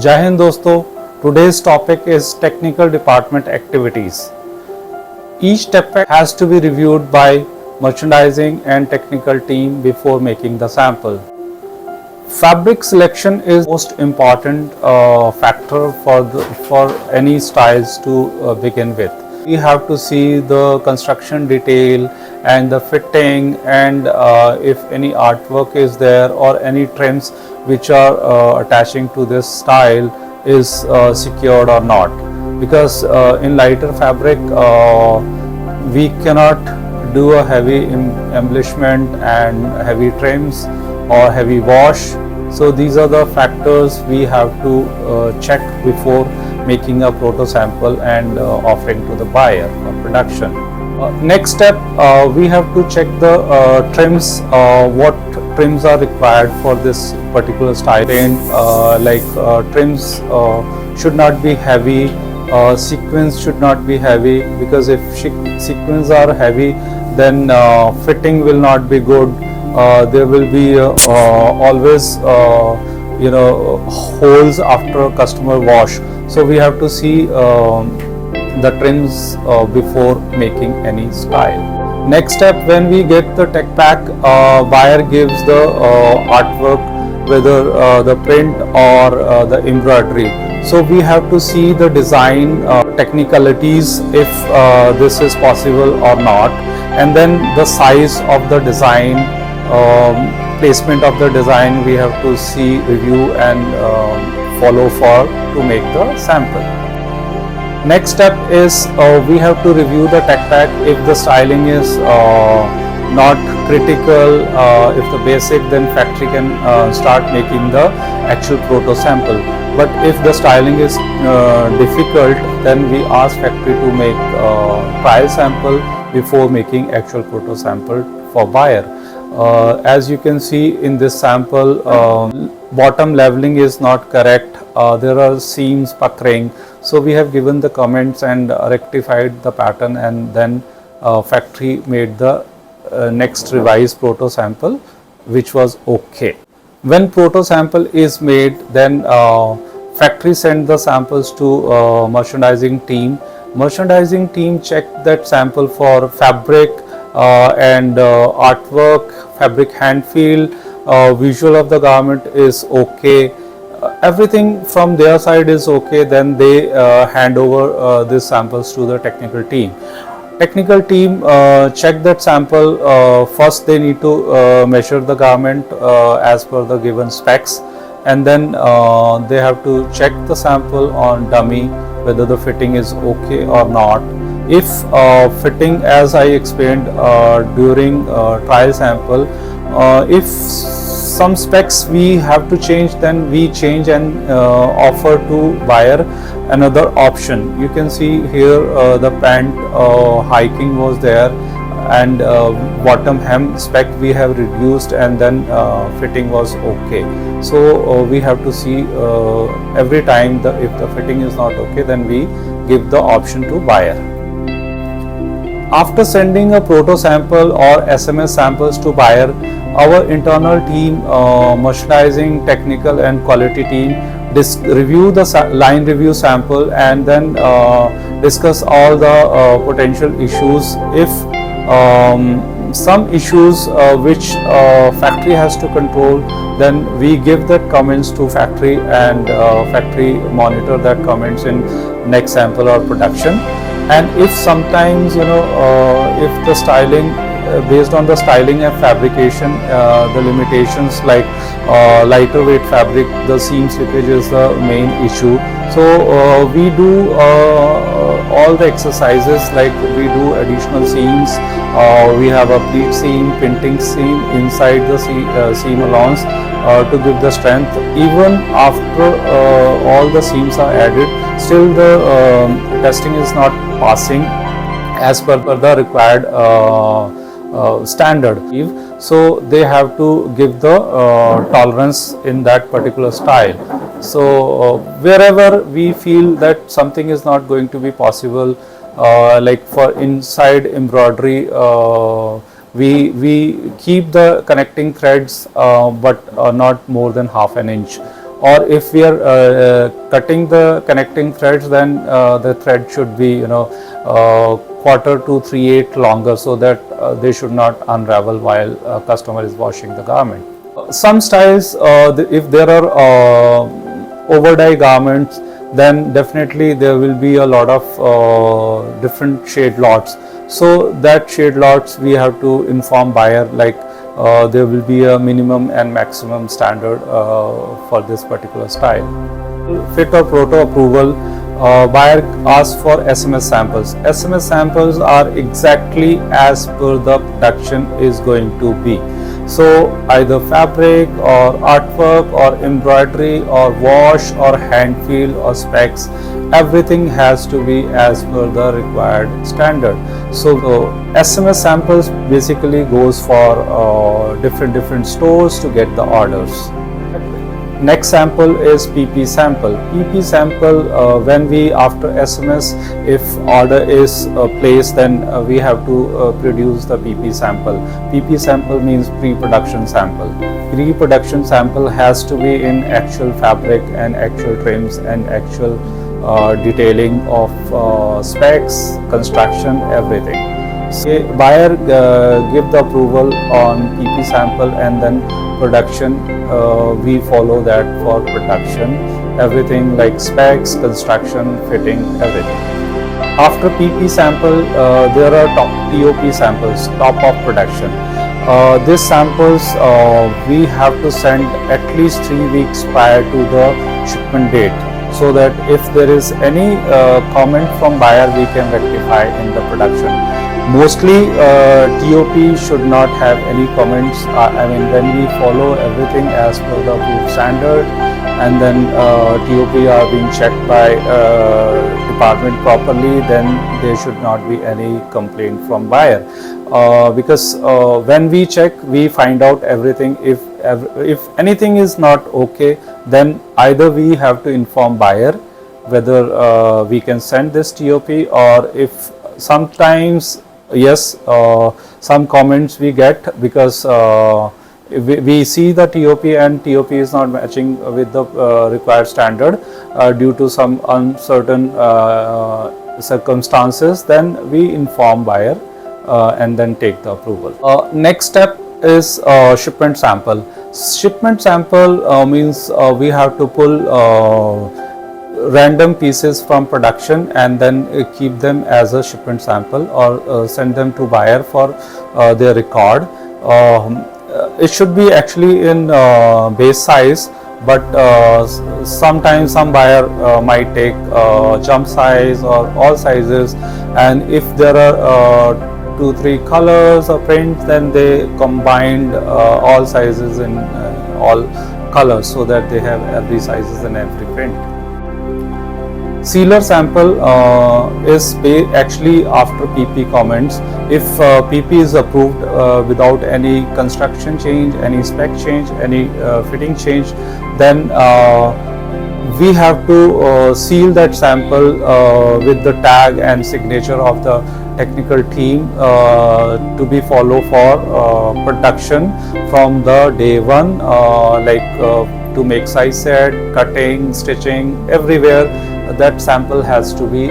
Jai Hind दोस्तों, today's topic is technical department activities. Each step has to be reviewed by merchandising and technical team before making the sample. Fabric selection is most important factor for any styles to begin with. We have to see the construction detail and the fitting, and if any artwork is there or any trims which are attaching to this style is secured or not, because in lighter fabric we cannot do a heavy embellishment and heavy trims or heavy wash. So these are the factors we have to check before making a proto sample and offering to the buyer for production. Next step, we have to check the trims, what trims are required for this particular style. Trims should not be heavy, sequins should not be heavy, because if sequins are heavy, then fitting will not be good. There will be always holes after customer wash. So we have to see the trims before making any style. Next step, when we get the tech pack, buyer gives the artwork, whether the print or the embroidery. So we have to see the design technicalities, if this is possible or not, and then the size of the design, placement of the design we have to see, review and follow for to make the sample. Next step is we have to review the tech pack. If the styling is not critical, if the basic, then factory can start making the actual proto sample. But if the styling is difficult, then we ask factory to make trial sample before making actual proto sample for buyer. As you can see in this sample, bottom leveling is not correct. There are seams puckering. So we have given the comments and rectified the pattern, and then factory made the next revised proto sample, which was okay. When proto sample is made, then factory send the samples to merchandising team. Merchandising team check that sample for fabric and artwork, fabric hand feel, visual of the garment is okay. Everything from their side is okay, then they hand over these samples to the technical team. Technical team check that sample. First they need to measure the garment as per the given specs, and then they have to check the sample on dummy whether the fitting is okay or not. If fitting, as I explained during trial sample, if some specs we have to change, then we change and offer to buyer another option. You can see here the pant hiking was there, and bottom hem spec we have reduced, and then fitting was okay. So we have to see every time if the fitting is not okay, then we give the option to buyer. After sending a proto sample or SMS samples to buyer, our internal team, merchandising, technical and quality team review the line review sample, and then discuss all the potential issues. If some issues which factory has to control, then we give that comments to factory, and factory monitor that comments in next sample or production. And if sometimes if the styling, based on the styling and fabrication, the limitations like lighter weight fabric, the seam slippage is the main issue. So we do all the exercises, like we do additional seams, we have a pleat seam, pinting seam inside the seam allowance to give the strength. Even after all the seams are added, still the testing is not passing as per the required standard. So they have to give the tolerance in that particular style. So wherever we feel that something is not going to be possible, like for inside embroidery, we keep the connecting threads but not more than half an inch. or if we are cutting the connecting threads, then the thread should be, you know, quarter to 3/8 longer, so that they should not unravel while customer is washing the garment. Some styles, if there are over dye garments, then definitely there will be a lot of different shade lots. So that shade lots we have to inform buyer, like there will be a minimum and maximum standard for this particular style. Fit or proto approval, buyer asks for SMS samples. SMS samples are exactly as per the production is going to be. So either fabric or artwork or embroidery or wash or hand feel or specs, everything has to be as per the required standard. So SMS samples basically goes for different stores to get the orders. Next sample is PP sample. PP sample, when we after SMS, if order is placed, then we have to produce the PP sample. PP sample means pre-production sample. Pre-production sample has to be in actual fabric and actual trims and actual detailing of specs, construction, everything. So buyer give the approval on PP sample, and then production, we follow that for production, everything like specs, construction, fitting, everything. After PP sample, there are TOP samples, top of production. These samples we have to send at least 3 weeks prior to the shipment date, so that if there is any comment from buyer, we can rectify in the production. Mostly TOP should not have any comments. I mean, when we follow everything as per the approved standard, and then TOP are being checked by department properly, then there should not be any complaint from buyer. Because when we check, we find out everything. If anything is not okay, then either we have to inform buyer whether we can send this TOP, or if sometimes yes, some comments we get because we see the TOP and TOP is not matching with the required standard due to some uncertain circumstances, then we inform buyer and then take the approval. Next step is shipment sample. Shipment sample means we have to pull random pieces from production and then keep them as a shipment sample, or send them to buyer for their record. It should be actually in base size, but sometimes some buyer might take jump size or all sizes, and if there are 2-3 colors or prints, then they combined all sizes in all colors, so that they have every sizes and every print. Sealer sample is actually after PP comments. If PP is approved without any construction change, any spec change, any fitting change, then we have to seal that sample with the tag and signature of the technical team to be followed for production from the day one, like to make size set, cutting, stitching, everywhere that sample has to be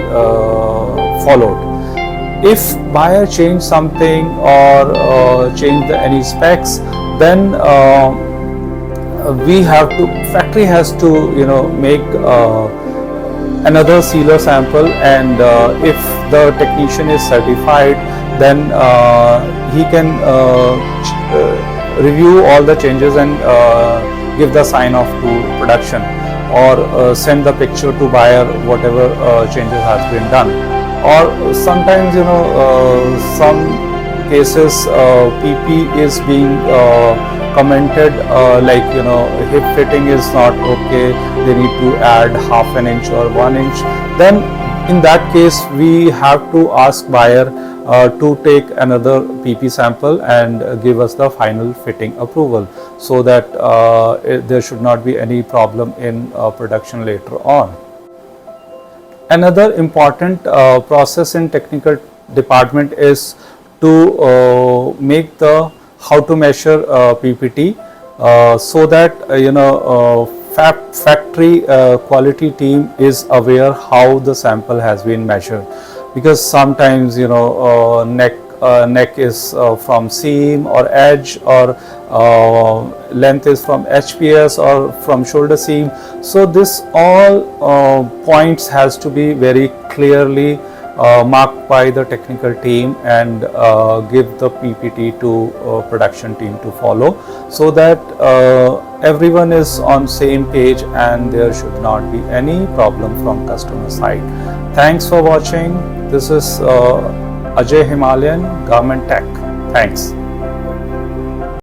followed. If buyer change something or change any specs, then we have to, factory has to, you know, make another sealer sample, and if the technician is certified, then he can review all the changes and give the sign off to production, or send the picture to buyer whatever changes has been done. Or sometimes, you know, some cases PP is being commented like, you know, hip fitting is not okay, they need to add ½ an inch or 1 inch. Then in that case we have to ask buyer to take another PP sample and give us the final fitting approval, so that there should not be any problem in production later on. Another important process in technical department is to make the how to measure PPT, so that factory quality team is aware how the sample has been measured, because sometimes neck is from seam or edge, or length is from HPS or from shoulder seam. So this all points has to be very clearly marked by the technical team and give the PPT to production team to follow, so that everyone is on same page and there should not be any problem from customer side. Thanks for watching. This is Ajay Himalayan, Garment Tech. Thanks.